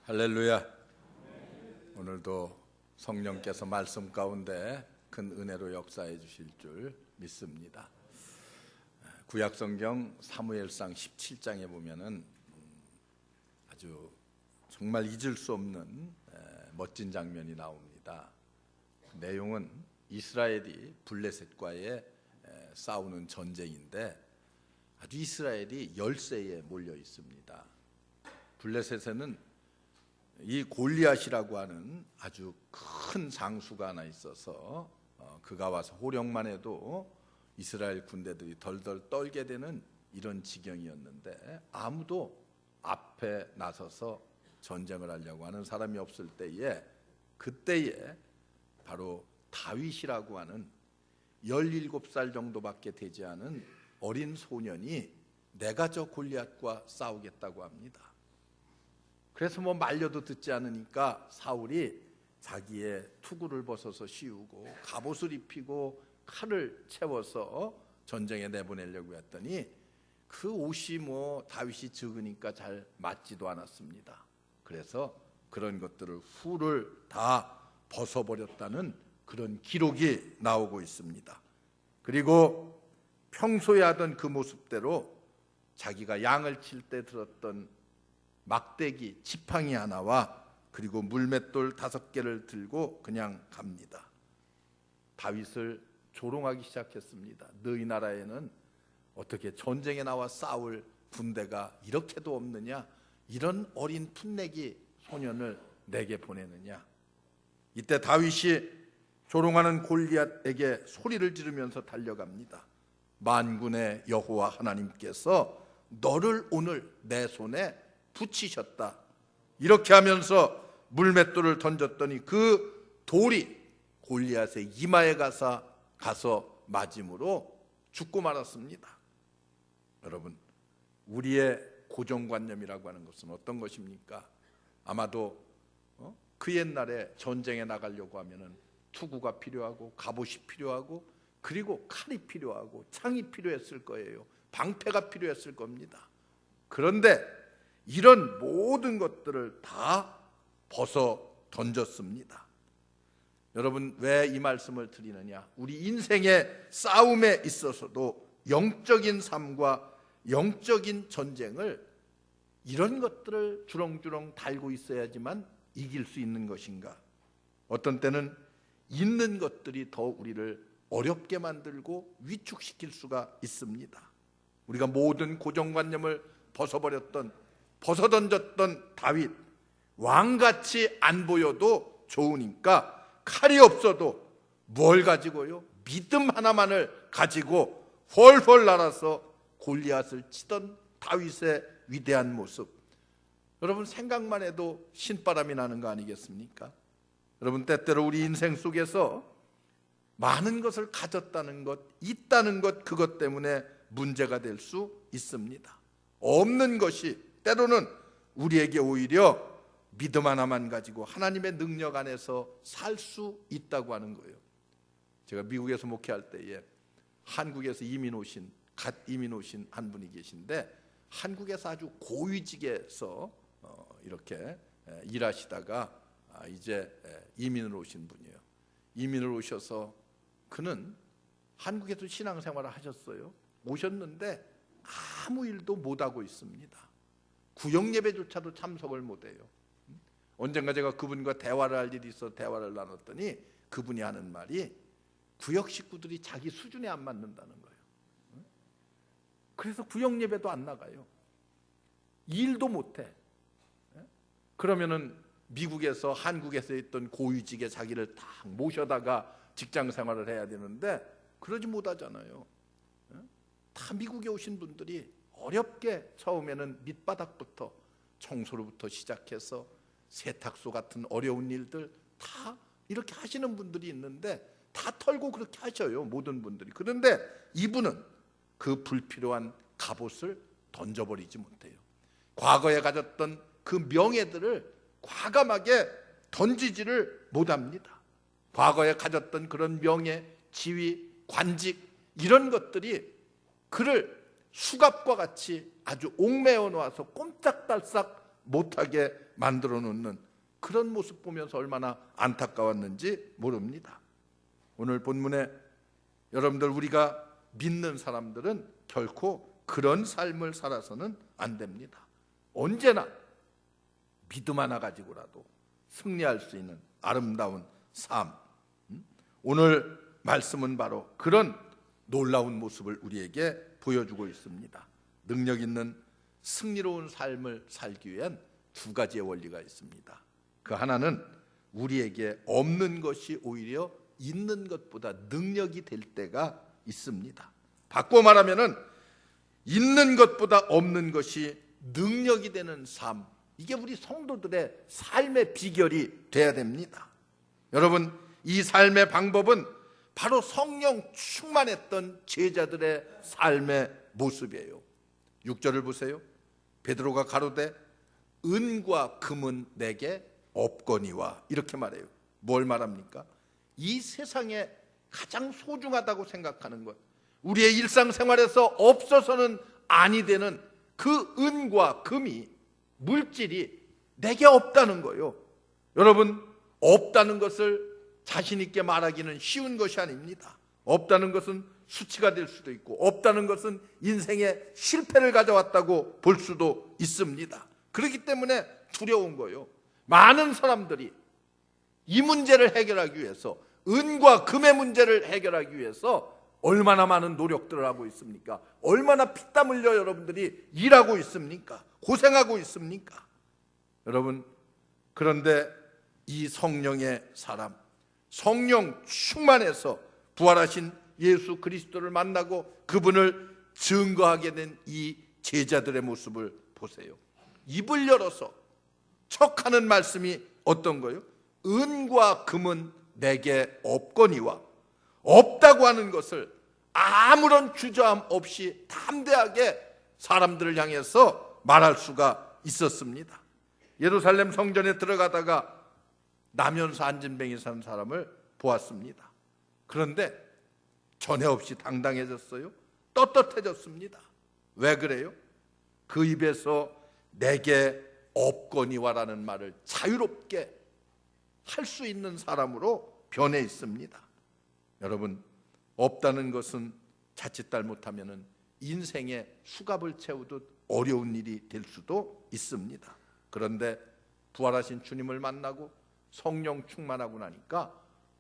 할렐루야. 오늘도 성령께서 말씀 가운데 큰 은혜로 역사해 주실 줄 믿습니다. 구약성경 사무엘상 17장에 보면은 아주 정말 잊을 수 없는 멋진 장면이 나옵니다. 내용은 이스라엘이 블레셋과의 싸우는 전쟁인데 아주 이스라엘이 열세에 몰려 있습니다. 블레셋에는 이 골리앗이라고 하는 아주 큰 장수가 하나 있어서 그가 와서 호령만 해도 이스라엘 군대들이 덜덜 떨게 되는 이런 지경이었는데 아무도 앞에 나서서 전쟁을 하려고 하는 사람이 없을 때에 그때에 바로 다윗이라고 하는 17살 정도밖에 되지 않은 어린 소년이 내가 저 골리앗과 싸우겠다고 합니다. 그래서 말려도 듣지 않으니까 사울이 자기의 투구를 벗어서 씌우고 갑옷을 입히고 칼을 채워서 전쟁에 내보내려고 했더니 그 옷이 다윗이 적으니까 잘 맞지도 않았습니다. 그래서 그런 것들을 후를 다 벗어버렸다는 그런 기록이 나오고 있습니다. 그리고 평소에 하던 그 모습대로 자기가 양을 칠 때 들었던 막대기 지팡이 하나와 그리고 물맷돌 5개를 들고 그냥 갑니다. 다윗을 조롱하기 시작했습니다. 너희 나라에는 어떻게 전쟁에 나와 싸울 군대가 이렇게도 없느냐? 이런 어린 풋내기 소년을 내게 보내느냐? 이때 다윗이 조롱하는 골리앗에게 소리를 지르면서 달려갑니다. 만군의 여호와 하나님께서 너를 오늘 내 손에 붙이셨다. 이렇게 하면서 물맷돌을 던졌더니 그 돌이 골리앗의 이마에 가서 맞음으로 죽고 말았습니다. 여러분, 우리의 고정관념이라고 하는 것은 어떤 것입니까? 아마도 그 옛날에 전쟁에 나가려고 하면은 투구가 필요하고 갑옷이 필요하고 그리고 칼이 필요하고 창이 필요했을 거예요. 방패가 필요했을 겁니다. 그런데 이런 모든 것들을 다 벗어 던졌습니다. 여러분, 왜 이 말씀을 드리느냐? 우리 인생의 싸움에 있어서도 영적인 삶과 영적인 전쟁을 이런 것들을 주렁주렁 달고 있어야지만 이길 수 있는 것인가? 어떤 때는 있는 것들이 더 우리를 어렵게 만들고 위축시킬 수가 있습니다. 우리가 모든 고정관념을 벗어던졌던 다윗, 왕같이 안 보여도 좋으니까 칼이 없어도 뭘 가지고요? 믿음 하나만을 가지고 헐헐 날아서 골리앗을 치던 다윗의 위대한 모습. 여러분, 생각만 해도 신바람이 나는 거 아니겠습니까? 여러분, 때때로 우리 인생 속에서 많은 것을 가졌다는 것, 있다는 것, 그것 때문에 문제가 될 수 있습니다. 없는 것이 때로는 우리에게 오히려 믿음 하나만 가지고 하나님의 능력 안에서 살 수 있다고 하는 거예요. 제가 미국에서 목회할 때에 한국에서 갓 이민 오신 한 분이 계신데 한국에서 아주 고위직에서 이렇게 일하시다가 이제 이민을 오신 분이에요. 이민을 오셔서 그는 한국에서 신앙생활을 하셨어요. 오셨는데 아무 일도 못하고 있습니다. 구역 예배조차도 참석을 못해요. 언젠가 제가 그분과 대화를 할 일이 있어 대화를 나눴더니 그분이 하는 말이 구역 식구들이 자기 수준에 안 맞는다는 거예요. 그래서 구역 예배도 안 나가요. 일도 못해. 그러면은 미국에서 한국에서 있던 고위직에 자기를 딱 모셔다가 직장 생활을 해야 되는데 그러지 못하잖아요. 다 미국에 오신 분들이 어렵게 처음에는 밑바닥부터 청소로부터 시작해서 세탁소 같은 어려운 일들 다 이렇게 하시는 분들이 있는데 다 털고 그렇게 하셔요, 모든 분들이. 그런데 이분은 그 불필요한 갑옷을 던져버리지 못해요. 과거에 가졌던 그 명예들을 과감하게 던지지를 못합니다. 과거에 가졌던 그런 명예, 지위, 관직 이런 것들이 그를 수갑과 같이 아주 옥매어 놓아서 꼼짝달싹 못하게 만들어 놓는 그런 모습 보면서 얼마나 안타까웠는지 모릅니다. 오늘 본문에 여러분들, 우리가 믿는 사람들은 결코 그런 삶을 살아서는 안 됩니다. 언제나 믿음 하나 가지고라도 승리할 수 있는 아름다운 삶, 오늘 말씀은 바로 그런 놀라운 모습을 우리에게 보여주고 있습니다. 능력 있는 승리로운 삶을 살기 위한 두 가지의 원리가 있습니다. 그 하나는 우리에게 없는 것이 오히려 있는 것보다 능력이 될 때가 있습니다. 바꿔 말하면은 있는 것보다 없는 것이 능력이 되는 삶, 이게 우리 성도들의 삶의 비결이 돼야 됩니다. 여러분, 이 삶의 방법은 바로 성령 충만했던 제자들의 삶의 모습이에요. 6절을 보세요. 베드로가 가로되 은과 금은 내게 없거니와, 이렇게 말해요. 뭘 말합니까? 이 세상에 가장 소중하다고 생각하는 것, 우리의 일상생활에서 없어서는 아니 되는 그 은과 금이, 물질이 내게 없다는 거예요. 여러분, 없다는 것을 자신 있게 말하기는 쉬운 것이 아닙니다. 없다는 것은 수치가 될 수도 있고, 없다는 것은 인생의 실패를 가져왔다고 볼 수도 있습니다. 그렇기 때문에 두려운 거예요. 많은 사람들이 이 문제를 해결하기 위해서, 은과 금의 문제를 해결하기 위해서 얼마나 많은 노력들을 하고 있습니까? 얼마나 피땀 흘려 여러분들이 일하고 있습니까? 고생하고 있습니까? 여러분, 그런데 이 성령의 사람, 성령 충만해서 부활하신 예수 그리스도를 만나고 그분을 증거하게 된 이 제자들의 모습을 보세요. 입을 열어서 척하는 말씀이 어떤 거예요? 은과 금은 내게 없거니와, 없다고 하는 것을 아무런 주저함 없이 담대하게 사람들을 향해서 말할 수가 있었습니다. 예루살렘 성전에 들어가다가 나면서 안진뱅이 사는 사람을 보았습니다. 그런데 전에 없이 당당해졌어요. 떳떳해졌습니다. 왜 그래요? 그 입에서 내게 없거니와라는 말을 자유롭게 할 수 있는 사람으로 변해 있습니다. 여러분, 없다는 것은 자칫 잘못하면 인생의 수갑을 채우듯 어려운 일이 될 수도 있습니다. 그런데 부활하신 주님을 만나고 성령 충만하고 나니까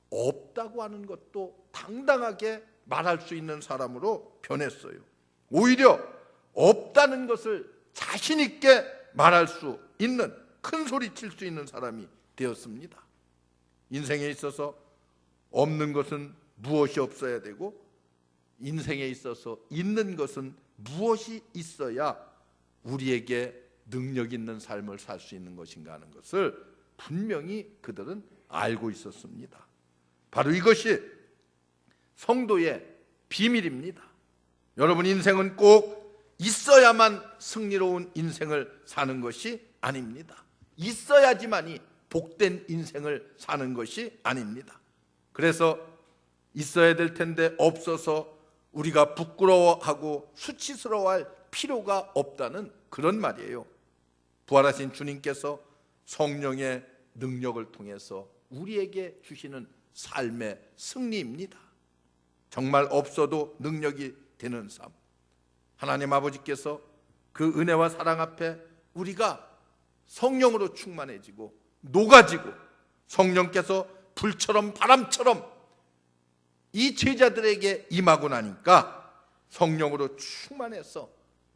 없다고 하는 것도 당당하게 말할 수 있는 사람으로 변했어요. 오히려 없다는 것을 자신 있게 말할 수 있는, 큰 소리 칠 수 있는 사람이 되었습니다. 인생에 있어서 없는 것은 무엇이 없어야 되고, 인생에 있어서 있는 것은 무엇이 있어야 우리에게 능력 있는 삶을 살 수 있는 것인가 하는 것을 분명히 그들은 알고 있었습니다. 바로 이것이 성도의 비밀입니다. 여러분, 인생은 꼭 있어야만 승리로운 인생을 사는 것이 아닙니다. 있어야지만이 복된 인생을 사는 것이 아닙니다. 그래서 있어야 될 텐데 없어서 우리가 부끄러워하고 수치스러워할 필요가 없다는 그런 말이에요. 부활하신 주님께서 성령의 능력을 통해서 우리에게 주시는 삶의 승리입니다. 정말 없어도 능력이 되는 삶, 하나님 아버지께서 그 은혜와 사랑 앞에 우리가 성령으로 충만해지고 녹아지고, 성령께서 불처럼 바람처럼 이 제자들에게 임하고 나니까 성령으로 충만해서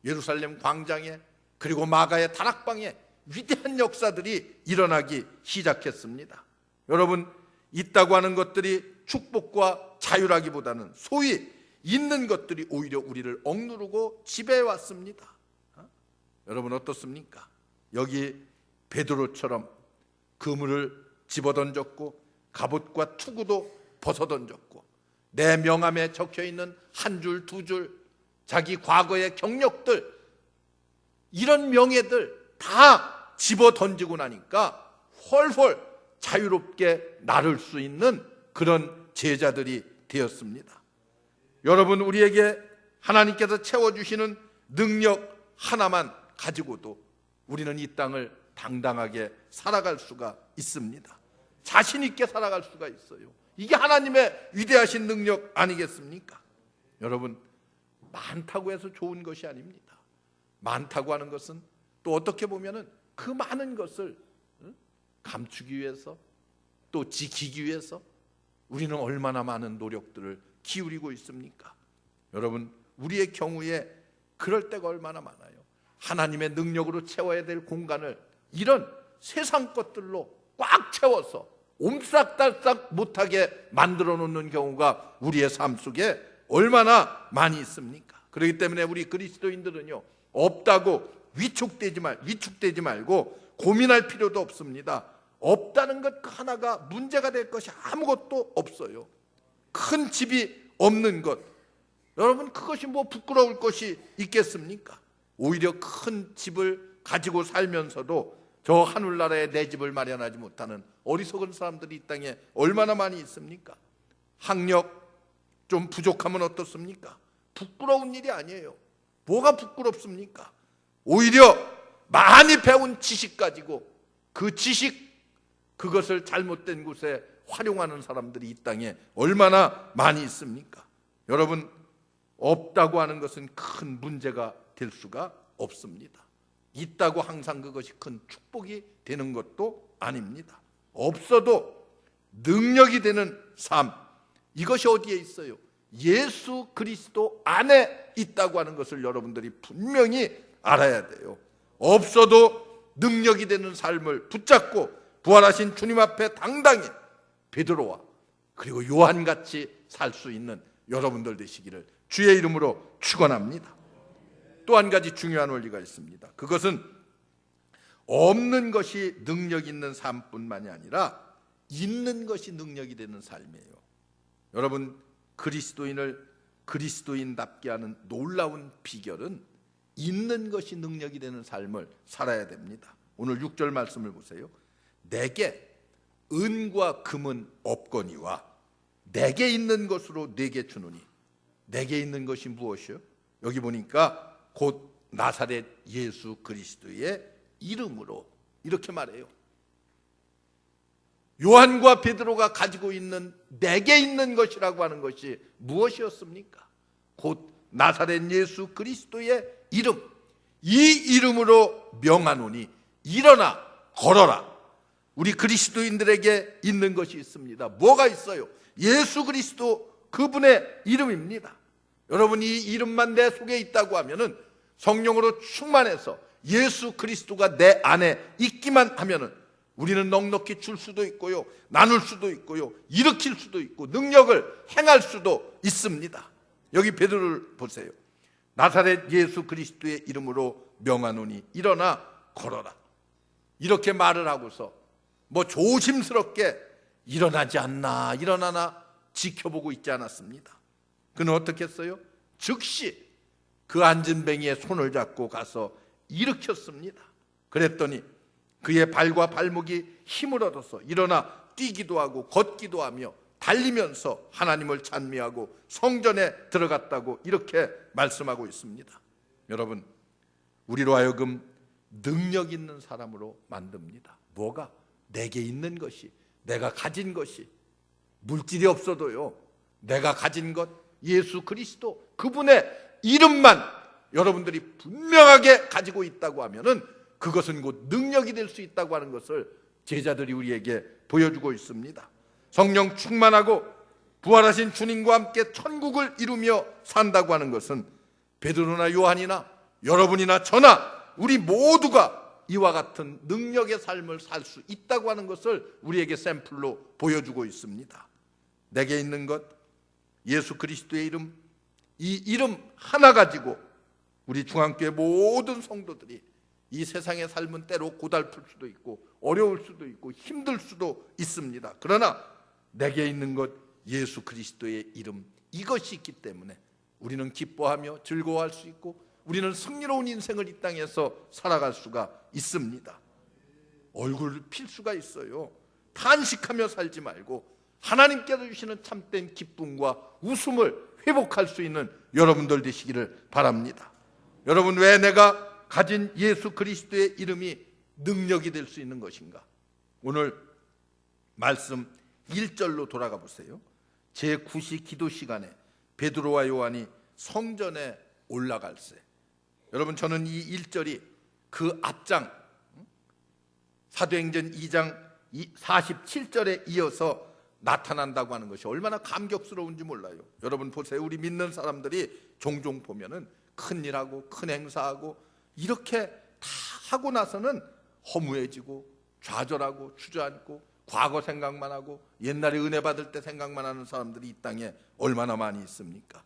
예루살렘 광장에, 그리고 마가의 다락방에 위대한 역사들이 일어나기 시작했습니다. 여러분, 있다고 하는 것들이 축복과 자유라기보다는 소위 있는 것들이 오히려 우리를 억누르고 지배해 왔습니다. 여러분, 어떻습니까? 여기 베드로처럼 그물을 집어던졌고 갑옷과 투구도 벗어던졌고, 내 명함에 적혀있는 한 줄 두 줄 자기 과거의 경력들, 이런 명예들 다 집어던지고 나니까 훨훨 자유롭게 나를 수 있는 그런 제자들이 되었습니다. 여러분, 우리에게 하나님께서 채워주시는 능력 하나만 가지고도 우리는 이 땅을 당당하게 살아갈 수가 있습니다. 자신 있게 살아갈 수가 있어요. 이게 하나님의 위대하신 능력 아니겠습니까? 여러분, 많다고 해서 좋은 것이 아닙니다. 많다고 하는 것은 또 어떻게 보면은 그 많은 것을 감추기 위해서 또 지키기 위해서 우리는 얼마나 많은 노력들을 기울이고 있습니까? 여러분, 우리의 경우에 그럴 때가 얼마나 많아요. 하나님의 능력으로 채워야 될 공간을 이런 세상 것들로 꽉 채워서 옴싹달싹 못하게 만들어 놓는 경우가 우리의 삶 속에 얼마나 많이 있습니까? 그렇기 때문에 우리 그리스도인들은요, 없다고 위축되지 말고 고민할 필요도 없습니다. 없다는 것 하나가 문제가 될 것이 아무것도 없어요. 큰 집이 없는 것, 여러분, 그것이 뭐 부끄러울 것이 있겠습니까? 오히려 큰 집을 가지고 살면서도 저 하늘나라에 내 집을 마련하지 못하는 어리석은 사람들이 이 땅에 얼마나 많이 있습니까? 학력 좀 부족하면 어떻습니까? 부끄러운 일이 아니에요. 뭐가 부끄럽습니까? 오히려 많이 배운 지식 가지고 그 지식, 그것을 잘못된 곳에 활용하는 사람들이 이 땅에 얼마나 많이 있습니까? 여러분, 없다고 하는 것은 큰 문제가 될 수가 없습니다. 있다고 항상 그것이 큰 축복이 되는 것도 아닙니다. 없어도 능력이 되는 삶, 이것이 어디에 있어요? 예수 그리스도 안에 있다고 하는 것을 여러분들이 분명히 알아야 돼요. 없어도 능력이 되는 삶을 붙잡고 부활하신 주님 앞에 당당히 베드로와 그리고 요한같이 살 수 있는 여러분들 되시기를 주의 이름으로 축원합니다. 또 한 가지 중요한 원리가 있습니다. 그것은 없는 것이 능력 있는 삶뿐만이 아니라 있는 것이 능력이 되는 삶이에요. 여러분, 그리스도인을 그리스도인답게 하는 놀라운 비결은 있는 것이 능력이 되는 삶을 살아야 됩니다. 오늘 6절 말씀을 보세요. 내게 은과 금은 없거니와 내게 있는 것으로 내게 주노니. 내게 있는 것이 무엇이요? 여기 보니까 곧 나사렛 예수 그리스도의 이름으로, 이렇게 말해요. 요한과 베드로가 가지고 있는 내게 있는 것이라고 하는 것이 무엇이었습니까? 곧 나사렛 예수 그리스도의 이름, 이 이름으로 명하노니 일어나 걸어라. 우리 그리스도인들에게 있는 것이 있습니다. 뭐가 있어요? 예수 그리스도, 그분의 이름입니다. 여러분, 이 이름만 내 속에 있다고 하면은, 성령으로 충만해서 예수 그리스도가 내 안에 있기만 하면은 우리는 넉넉히 줄 수도 있고요, 나눌 수도 있고요, 일으킬 수도 있고 능력을 행할 수도 있습니다. 여기 베드로를 보세요. 나사렛 예수 그리스도의 이름으로 명하노니 일어나 걸어라. 이렇게 말을 하고서 뭐 조심스럽게 일어나지 않나 일어나나 지켜보고 있지 않았습니다. 그는 어떻게 했어요? 즉시 그 앉은 뱅이의 손을 잡고 가서 일으켰습니다. 그랬더니 그의 발과 발목이 힘을 얻어서 일어나 뛰기도 하고 걷기도 하며 달리면서 하나님을 찬미하고 성전에 들어갔다고 이렇게 말씀하고 있습니다. 여러분, 우리로 하여금 능력 있는 사람으로 만듭니다. 뭐가? 내게 있는 것이, 내가 가진 것이, 물질이 없어도요, 내가 가진 것, 예수 그리스도, 그분의 이름만 여러분들이 분명하게 가지고 있다고 하면은 그것은 곧 능력이 될 수 있다고 하는 것을 제자들이 우리에게 보여주고 있습니다. 성령 충만하고 부활하신 주님과 함께 천국을 이루며 산다고 하는 것은 베드로나 요한이나 여러분이나 저나 우리 모두가 이와 같은 능력의 삶을 살 수 있다고 하는 것을 우리에게 샘플로 보여주고 있습니다. 내게 있는 것, 예수 그리스도의 이름, 이 이름 하나 가지고 우리 중앙교회 모든 성도들이 이 세상의 삶은 때로 고달플 수도 있고 어려울 수도 있고 힘들 수도 있습니다. 그러나 내게 있는 것, 예수 그리스도의 이름, 이것이 있기 때문에 우리는 기뻐하며 즐거워할 수 있고 우리는 승리로운 인생을 이 땅에서 살아갈 수가 있습니다. 얼굴을 필 수가 있어요. 탄식하며 살지 말고 하나님께서 주시는 참된 기쁨과 웃음을 회복할 수 있는 여러분들 되시기를 바랍니다. 여러분, 왜 내가 가진 예수 그리스도의 이름이 능력이 될 수 있는 것인가? 오늘 말씀 1절로 돌아가 보세요. 제9시 기도 시간에 베드로와 요한이 성전에 올라갈세. 여러분, 저는 이 1절이 그 앞장 사도행전 2장 47절에 이어서 나타난다고 하는 것이 얼마나 감격스러운지 몰라요. 여러분 보세요. 우리 믿는 사람들이 종종 보면은 큰일하고 큰 행사하고 이렇게 다 하고 나서는 허무해지고 좌절하고 주저앉고 과거 생각만 하고 옛날에 은혜 받을 때 생각만 하는 사람들이 이 땅에 얼마나 많이 있습니까?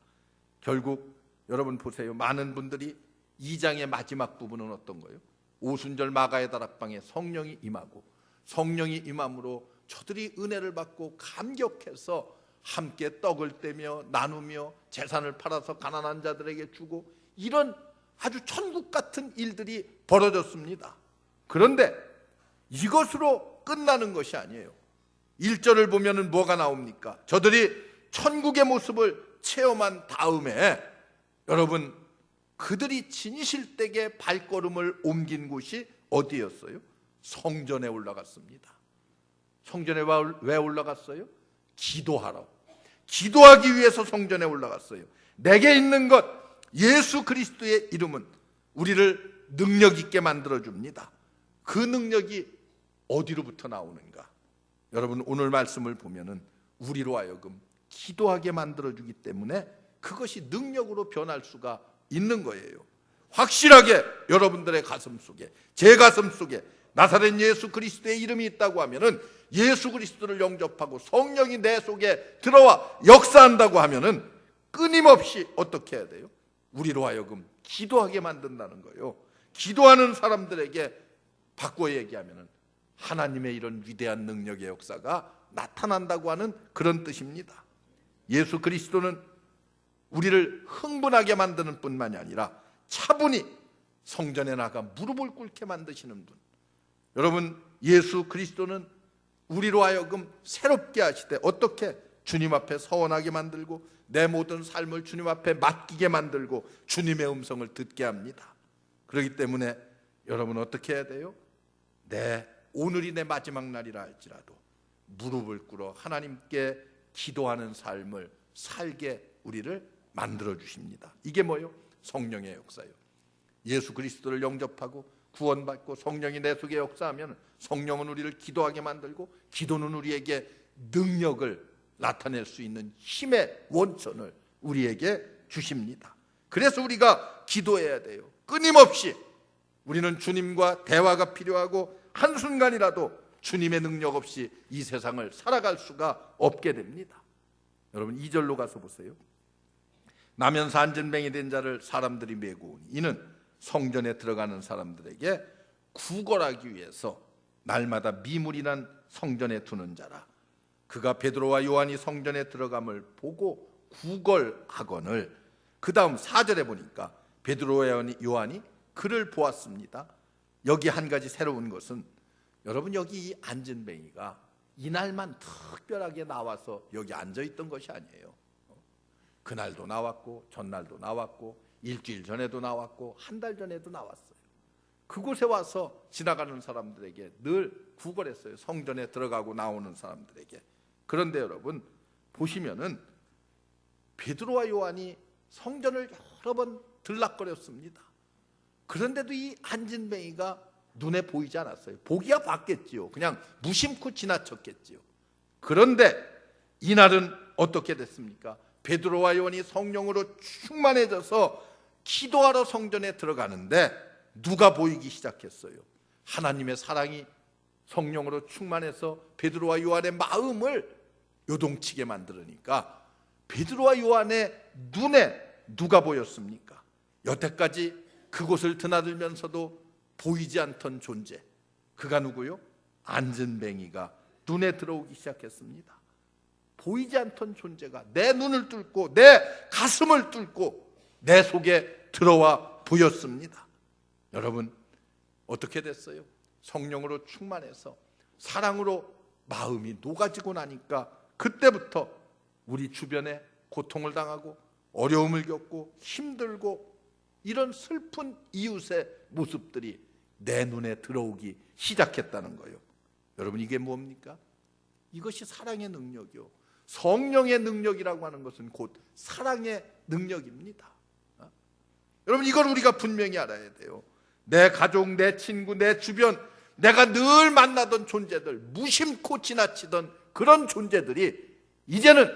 결국 여러분 보세요. 많은 분들이 2장의 마지막 부분은 어떤 거예요? 오순절 마가의 다락방에 성령이 임하고 성령이 임함으로 저들이 은혜를 받고 감격해서 함께 떡을 떼며 나누며 재산을 팔아서 가난한 자들에게 주고 이런 아주 천국 같은 일들이 벌어졌습니다. 그런데 이것으로 끝나는 것이 아니에요. 1절을 보면은 뭐가 나옵니까? 저들이 천국의 모습을 체험한 다음에 여러분 그들이 진실되게 발걸음을 옮긴 곳이 어디였어요? 성전에 올라갔습니다. 성전에 왜 올라갔어요? 기도하러. 기도하기 위해서 성전에 올라갔어요. 내게 있는 것 예수 그리스도의 이름은 우리를 능력 있게 만들어줍니다. 그 능력이 어디로부터 나오는가? 여러분 오늘 말씀을 보면은 우리로 하여금 기도하게 만들어주기 때문에 그것이 능력으로 변할 수가 있는 거예요. 확실하게 여러분들의 가슴 속에, 제 가슴 속에 나사렛 예수 그리스도의 이름이 있다고 하면은 예수 그리스도를 영접하고 성령이 내 속에 들어와 역사한다고 하면은 끊임없이 어떻게 해야 돼요? 우리로 하여금 기도하게 만든다는 거예요. 기도하는 사람들에게 바꿔 얘기하면은 하나님의 이런 위대한 능력의 역사가 나타난다고 하는 그런 뜻입니다. 예수 그리스도는 우리를 흥분하게 만드는 뿐만이 아니라 차분히 성전에 나가 무릎을 꿇게 만드시는 분. 여러분 예수 그리스도는 우리로 하여금 새롭게 하시되 어떻게? 주님 앞에 서원하게 만들고 내 모든 삶을 주님 앞에 맡기게 만들고 주님의 음성을 듣게 합니다. 그렇기 때문에 여러분 어떻게 해야 돼요? 오늘이 내 마지막 날이라 할지라도 무릎을 꿇어 하나님께 기도하는 삶을 살게 우리를 만들어 주십니다. 이게 뭐예요? 성령의 역사예요. 예수 그리스도를 영접하고 구원받고 성령이 내 속에 역사하면 성령은 우리를 기도하게 만들고 기도는 우리에게 능력을 나타낼 수 있는 힘의 원천을 우리에게 주십니다. 그래서 우리가 기도해야 돼요. 끊임없이 우리는 주님과 대화가 필요하고 한순간이라도 주님의 능력 없이 이 세상을 살아갈 수가 없게 됩니다. 여러분 2절로 가서 보세요. 나면서 안전뱅이 된 자를 사람들이 메고 오니 이는 성전에 들어가는 사람들에게 구걸하기 위해서 날마다 미물이 난 성전에 두는 자라. 그가 베드로와 요한이 성전에 들어감을 보고 구걸하거늘. 그 다음 4절에 보니까 베드로와 요한이 그를 보았습니다. 여기 한 가지 새로운 것은 여러분 여기 이 안전뱅이가 이날만 특별하게 나와서 여기 앉아있던 것이 아니에요. 그날도 나왔고 전날도 나왔고 일주일 전에도 나왔고 한 달 전에도 나왔어요. 그곳에 와서 지나가는 사람들에게 늘 구걸했어요. 성전에 들어가고 나오는 사람들에게. 그런데 여러분 보시면은 베드로와 요한이 성전을 여러 번 들락거렸습니다. 그런데도 이 안진뱅이가 눈에 보이지 않았어요. 보기야 봤겠지요. 그냥 무심코 지나쳤겠지요. 그런데 이날은 어떻게 됐습니까? 베드로와 요한이 성령으로 충만해져서 기도하러 성전에 들어가는데 누가 보이기 시작했어요? 하나님의 사랑이 성령으로 충만해서 베드로와 요한의 마음을 요동치게 만들으니까 베드로와 요한의 눈에 누가 보였습니까? 여태까지 그곳을 드나들면서도 보이지 않던 존재, 그가 누구요? 안전뱅이가 눈에 들어오기 시작했습니다. 보이지 않던 존재가 내 눈을 뚫고 내 가슴을 뚫고 내 속에 들어와 보였습니다. 여러분 어떻게 됐어요? 성령으로 충만해서 사랑으로 마음이 녹아지고 나니까 그때부터 우리 주변에 고통을 당하고 어려움을 겪고 힘들고 이런 슬픈 이웃의 모습들이 내 눈에 들어오기 시작했다는 거예요. 여러분, 이게 뭡니까? 이것이 사랑의 능력이요. 성령의 능력이라고 하는 것은 곧 사랑의 능력입니다. 여러분, 이걸 우리가 분명히 알아야 돼요. 내 가족, 내 친구, 내 주변, 내가 늘 만나던 존재들, 무심코 지나치던 그런 존재들이 이제는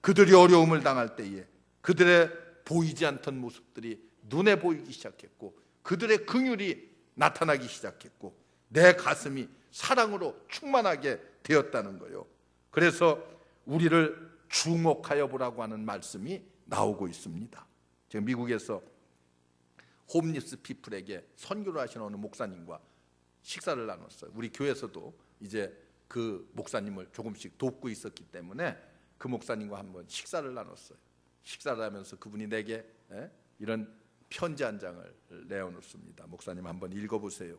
그들이 어려움을 당할 때에 그들의 보이지 않던 모습들이 눈에 보이기 시작했고, 그들의 긍휼이 나타나기 시작했고, 내 가슴이 사랑으로 충만하게 되었다는 거예요. 그래서 우리를 주목하여 보라고 하는 말씀이 나오고 있습니다. 지금 미국에서 홈리스 피플에게 선교를 하시는 어느 목사님과 식사를 나눴어요. 우리 교회에서도 이제 그 목사님을 조금씩 돕고 있었기 때문에 그 목사님과 한번 식사를 나눴어요. 식사를 하면서 그분이 내게 이런 편지 한 장을 내어놓습니다. 목사님, 한번 읽어보세요.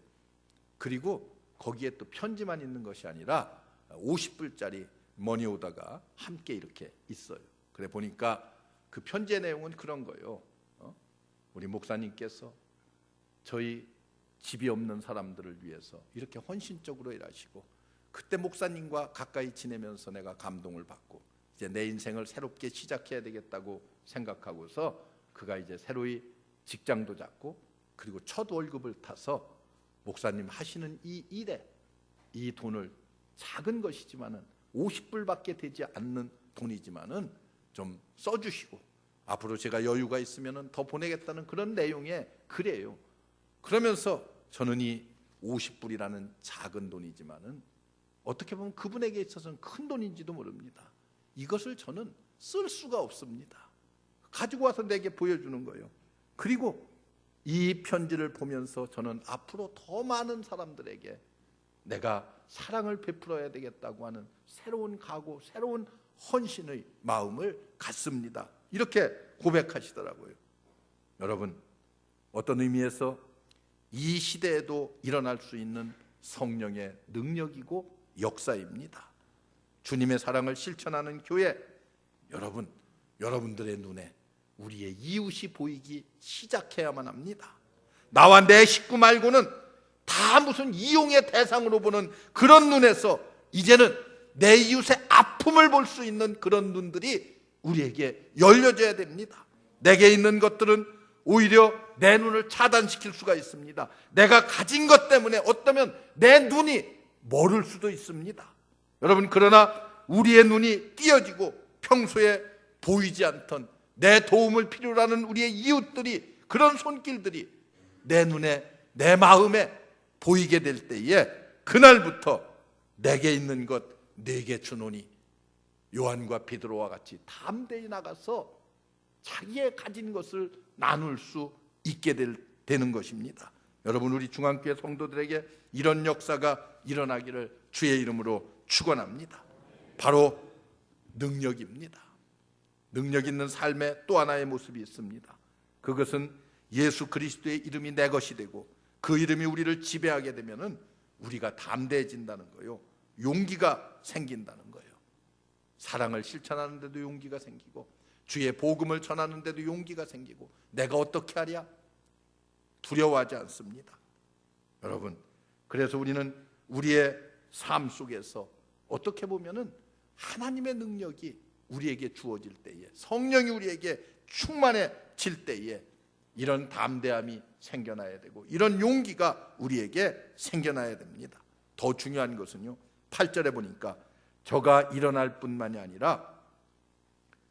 그리고 거기에 또 편지만 있는 것이 아니라 50불짜리 머니오더가 함께 이렇게 있어요. 그래 보니까 그 편지의 내용은 그런 거예요. 우리 목사님께서 저희 집이 없는 사람들을 위해서 이렇게 헌신적으로 일하시고, 그때 목사님과 가까이 지내면서 내가 감동을 받고 이제 내 인생을 새롭게 시작해야 되겠다고 생각하고서 그가 이제 새로이 직장도 잡고, 그리고 첫 월급을 타서 목사님 하시는 이 일에 이 돈을, 작은 것이지만은 50불밖에 되지 않는 돈이지만은 좀 써주시고, 앞으로 제가 여유가 있으면은 더 보내겠다는 그런 내용의 글이에요. 그러면서 저는 이 50불이라는 작은 돈이지만은 어떻게 보면 그분에게 있어서는 큰 돈인지도 모릅니다. 이것을 저는 쓸 수가 없습니다. 가지고 와서 내게 보여주는 거예요. 그리고 이 편지를 보면서 저는 앞으로 더 많은 사람들에게 내가 사랑을 베풀어야 되겠다고 하는 새로운 각오, 새로운 헌신의 마음을 갖습니다. 이렇게 고백하시더라고요. 여러분, 어떤 의미에서 이 시대에도 일어날 수 있는 성령의 능력이고 역사입니다. 주님의 사랑을 실천하는 교회, 여러분들의 눈에 우리의 이웃이 보이기 시작해야만 합니다. 나와 내 식구 말고는 다 무슨 이용의 대상으로 보는 그런 눈에서 이제는 내 이웃의 아픔을 볼 수 있는 그런 눈들이 우리에게 열려져야 됩니다. 내게 있는 것들은 오히려 내 눈을 차단시킬 수가 있습니다. 내가 가진 것 때문에 어쩌면 내 눈이 멀을 수도 있습니다. 여러분, 그러나 우리의 눈이 띄어지고 평소에 보이지 않던 내 도움을 필요로 하는 우리의 이웃들이, 그런 손길들이 내 눈에, 내 마음에 보이게 될 때에 그날부터 내게 있는 것 네게 주노니, 요한과 베드로와 같이 담대히 나가서 자기의 가진 것을 나눌 수 있게 되는 것입니다. 여러분, 우리 중앙교회 성도들에게 이런 역사가 일어나기를 주의 이름으로 축원합니다. 바로 능력입니다. 능력 있는 삶의 또 하나의 모습이 있습니다. 그것은 예수 그리스도의 이름이 내 것이 되고 그 이름이 우리를 지배하게 되면은 우리가 담대해진다는 거예요. 용기가 생긴다는 거예요. 사랑을 실천하는데도 용기가 생기고, 주의 복음을 전하는데도 용기가 생기고, 내가 어떻게 하랴? 두려워하지 않습니다. 여러분, 그래서 우리는 우리의 삶 속에서 어떻게 보면은 하나님의 능력이 우리에게 주어질 때에, 성령이 우리에게 충만해질 때에 이런 담대함이 생겨나야 되고, 이런 용기가 우리에게 생겨나야 됩니다. 더 중요한 것은요, 8절에 보니까 저가 일어날 뿐만이 아니라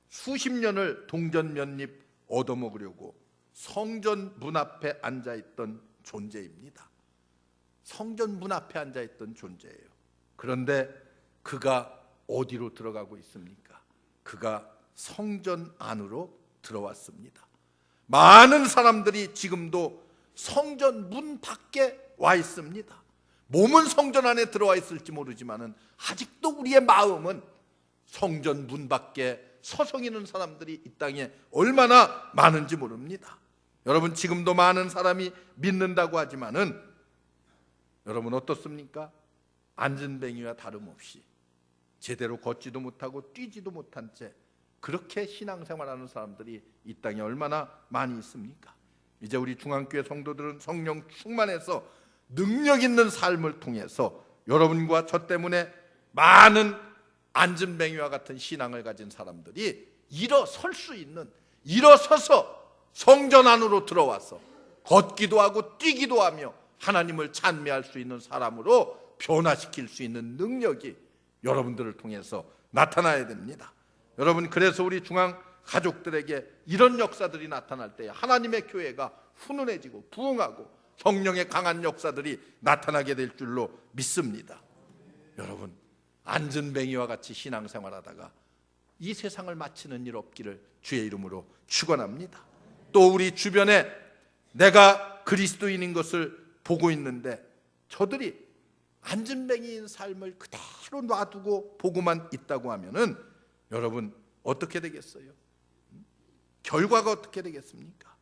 수십 년을 동전 몇 입 얻어먹으려고 성전 문 앞에 앉아있던 존재입니다. 성전 문 앞에 앉아있던 존재예요. 그런데 그가 어디로 들어가고 있습니까? 그가 성전 안으로 들어왔습니다. 많은 사람들이 지금도 성전 문 밖에 와 있습니다. 몸은 성전 안에 들어와 있을지 모르지만은 아직도 우리의 마음은 성전 문 밖에 서성이는 사람들이 이 땅에 얼마나 많은지 모릅니다. 여러분, 지금도 많은 사람이 믿는다고 하지만은 여러분 어떻습니까? 안전뱅이와 다름없이 제대로 걷지도 못하고 뛰지도 못한 채 그렇게 신앙생활하는 사람들이 이 땅에 얼마나 많이 있습니까? 이제 우리 중앙교회 성도들은 성령 충만해서 능력 있는 삶을 통해서 여러분과 저 때문에 많은 안진뱅이와 같은 신앙을 가진 사람들이 일어설 수 있는, 일어서서 성전 안으로 들어와서 걷기도 하고 뛰기도 하며 하나님을 찬미할 수 있는 사람으로 변화시킬 수 있는 능력이 여러분들을 통해서 나타나야 됩니다. 여러분, 그래서 우리 중앙 가족들에게 이런 역사들이 나타날 때 하나님의 교회가 훈훈해지고 부흥하고 성령의 강한 역사들이 나타나게 될 줄로 믿습니다. 여러분, 안전뱅이와 같이 신앙생활하다가 이 세상을 마치는 일 없기를 주의 이름으로 축원합니다. 또 우리 주변에 내가 그리스도인인 것을 보고 있는데 저들이 안전뱅이인 삶을 그대로 놔두고 보고만 있다고 하면은 여러분 어떻게 되겠어요? 결과가 어떻게 되겠습니까?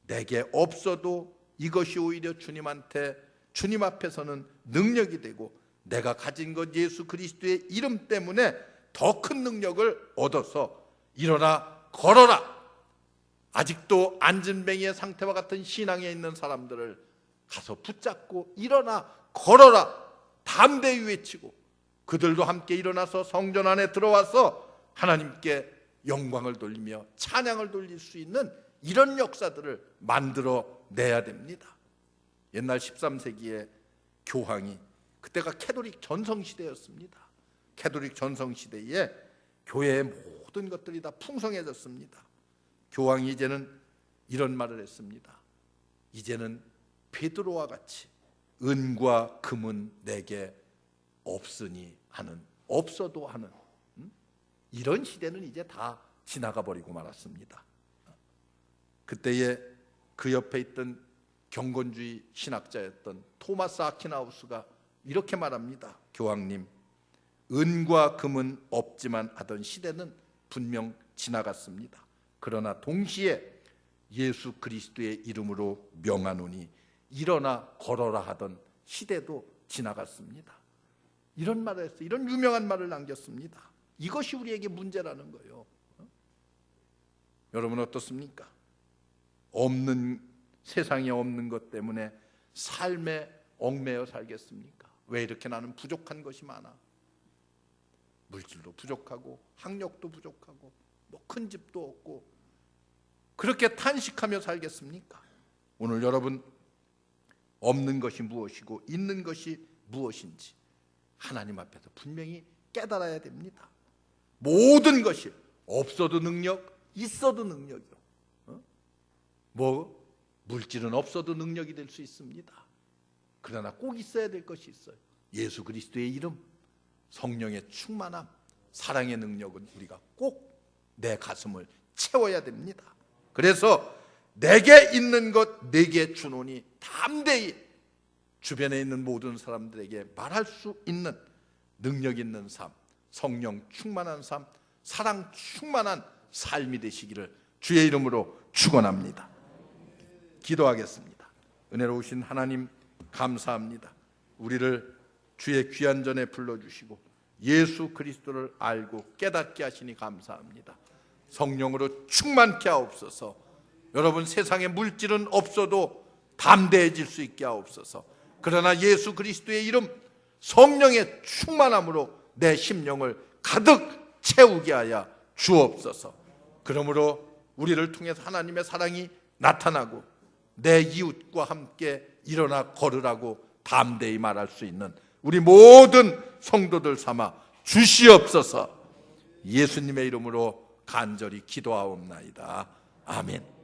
내게 없어도 이것이 오히려 주님 앞에서는 능력이 되고 내가 가진 것 예수 그리스도의 이름 때문에 더 큰 능력을 얻어서 일어나 걸어라. 아직도 안진뱅이의 상태와 같은 신앙에 있는 사람들을 가서 붙잡고 일어나 걸어라 담대히 외치고 그들도 함께 일어나서 성전 안에 들어와서 하나님께 영광을 돌리며 찬양을 돌릴 수 있는 이런 역사들을 만들어 내야 됩니다. 옛날 13세기의 교황이, 그때가 캐톨릭 전성시대였습니다. 캐톨릭 전성시대에 교회의 모든 것들이 다 풍성해졌습니다. 교황이 이제는 이런 말을 했습니다. 이제는 베드로와 같이 은과 금은 내게 없으니 하는, 없어도 하는 이런 시대는 이제 다 지나가 버리고 말았습니다. 그때에 그 옆에 있던 경건주의 신학자였던 토마스 아퀴나우스가 이렇게 말합니다. 교황님, 은과 금은 없지만 하던 시대는 분명 지나갔습니다. 그러나 동시에 예수 그리스도의 이름으로 명하노니 일어나 걸어라 하던 시대도 지나갔습니다. 이런 말을 했어요. 이런 유명한 말을 남겼습니다. 이것이 우리에게 문제라는 거예요. 여러분 어떻습니까? 세상에 없는 것 때문에 삶에 얽매여 살겠습니까? 왜 이렇게 나는 부족한 것이 많아? 물질도 부족하고 학력도 부족하고 뭐 큰 집도 없고 그렇게 탄식하며 살겠습니까? 오늘 여러분, 없는 것이 무엇이고 있는 것이 무엇인지 하나님 앞에서 분명히 깨달아야 됩니다. 모든 것이 없어도 능력, 있어도 능력이요. 물질은 없어도 능력이 될 수 있습니다. 그러나 꼭 있어야 될 것이 있어요. 예수 그리스도의 이름, 성령의 충만함, 사랑의 능력은 우리가 꼭 내 가슴을 채워야 됩니다. 그래서 내게 있는 것 내게 주노니 담대히 주변에 있는 모든 사람들에게 말할 수 있는 능력 있는 삶, 성령 충만한 삶, 사랑 충만한 삶이 되시기를 주의 이름으로 축원합니다. 기도하겠습니다. 은혜로우신 하나님 감사합니다. 우리를 주의 귀한 전에 불러주시고 예수 그리스도를 알고 깨닫게 하시니 감사합니다. 성령으로 충만케 하옵소서. 여러분, 세상에 물질은 없어도 담대해질 수 있게 하옵소서. 그러나 예수 그리스도의 이름, 성령의 충만함으로 내 심령을 가득 채우게 하여 주옵소서. 그러므로 우리를 통해서 하나님의 사랑이 나타나고 내 이웃과 함께 일어나 걸으라고 담대히 말할 수 있는 우리 모든 성도들 삼아 주시옵소서. 예수님의 이름으로 간절히 기도하옵나이다. 아멘.